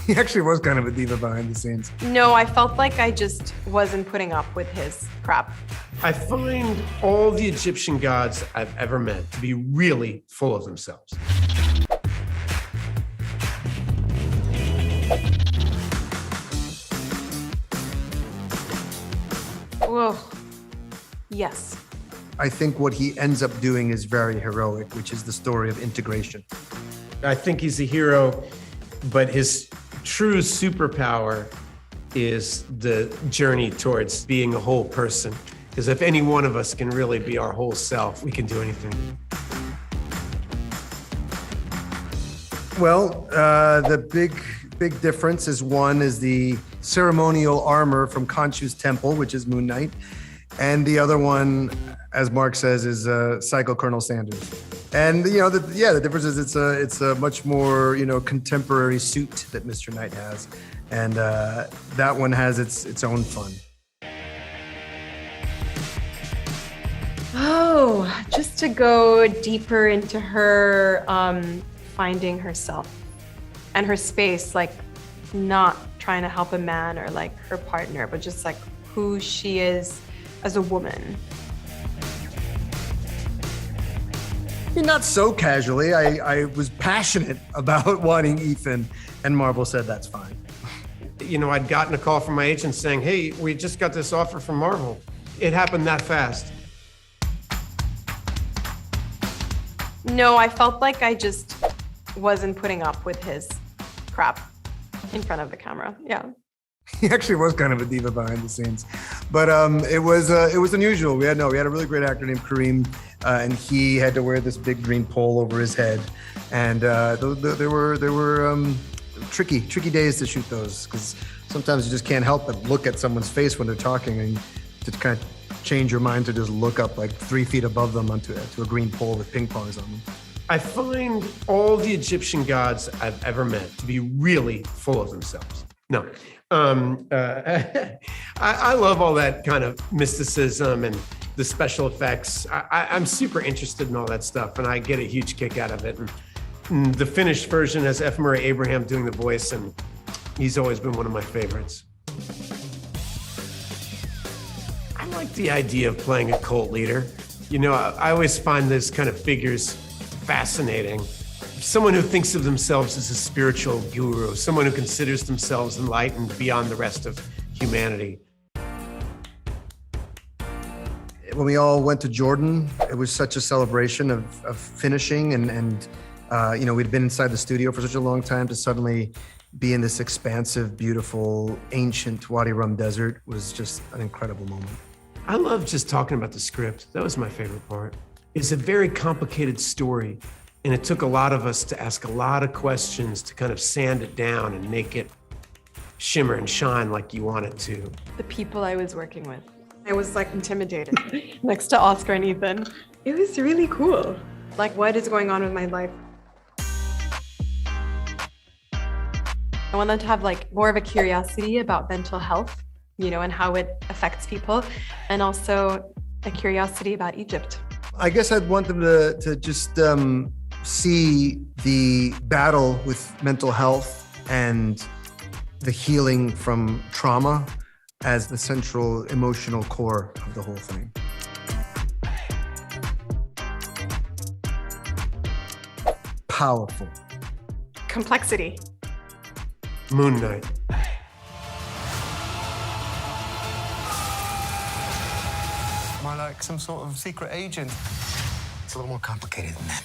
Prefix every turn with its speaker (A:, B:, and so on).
A: He actually was kind of a diva behind the scenes.
B: No, I felt like I just wasn't putting up with his crap.
C: I find all the Egyptian gods I've ever met to be really full of themselves.
B: Whoa. Yes.
A: I think what he ends up doing is very heroic, which is the story of integration.
C: I think he's a hero, but his true superpower is the journey towards being a whole person. Because if any one of us can really be our whole self, we can do anything.
A: Well, the big difference is one is the ceremonial armor from Khonshu's temple, which is Moon Knight. And the other one, as Mark says, is Psycho Colonel Sanders. And the difference is it's a much more contemporary suit that Mr. Knight has, and that one has its own fun.
B: Oh, just to go deeper into her finding herself and her space, like not trying to help a man or like her partner, but just like who she is as a woman.
A: Not so casually. I was passionate about wanting Ethan, and Marvel said that's fine.
C: I'd gotten a call from my agent saying, hey, we just got this offer from Marvel. It happened that fast.
B: No, I felt like I just wasn't putting up with his crap in front of the camera. Yeah.
A: He actually was kind of a diva behind the scenes, but it was unusual. We had a really great actor named Kareem, and he had to wear this big green pole over his head, and there were tricky days to shoot those, because sometimes you just can't help but look at someone's face when they're talking, and to kind of change your mind to just look up like 3 feet above them onto a green pole with ping pongs on them.
C: I find all the Egyptian gods I've ever met to be really full of themselves. No. I love all that kind of mysticism and the special effects. I'm super interested in all that stuff, and I get a huge kick out of it. And the finished version has F. Murray Abraham doing the voice, and he's always been one of my favorites. I like the idea of playing a cult leader. I always find those kind of figures fascinating. Someone who thinks of themselves as a spiritual guru, someone who considers themselves enlightened beyond the rest of humanity.
A: When we all went to Jordan, it was such a celebration of finishing, and we'd been inside the studio for such a long time. To suddenly be in this expansive, beautiful, ancient Wadi Rum desert was just an incredible moment.
C: I love just talking about the script. That was my favorite part. It's a very complicated story, and it took a lot of us to ask a lot of questions to kind of sand it down and make it shimmer and shine like you want it to.
B: The people I was working with, I was like intimidated next to Oscar and Ethan. It was really cool. Like, what is going on with my life? I want them to have like more of a curiosity about mental health, and how it affects people, and also a curiosity about Egypt.
A: I guess I'd want them to just see the battle with mental health and the healing from trauma as the central emotional core of the whole thing. Powerful.
B: Complexity.
C: Moon Knight.
D: Am I like some sort of secret agent? It's a little more complicated than that.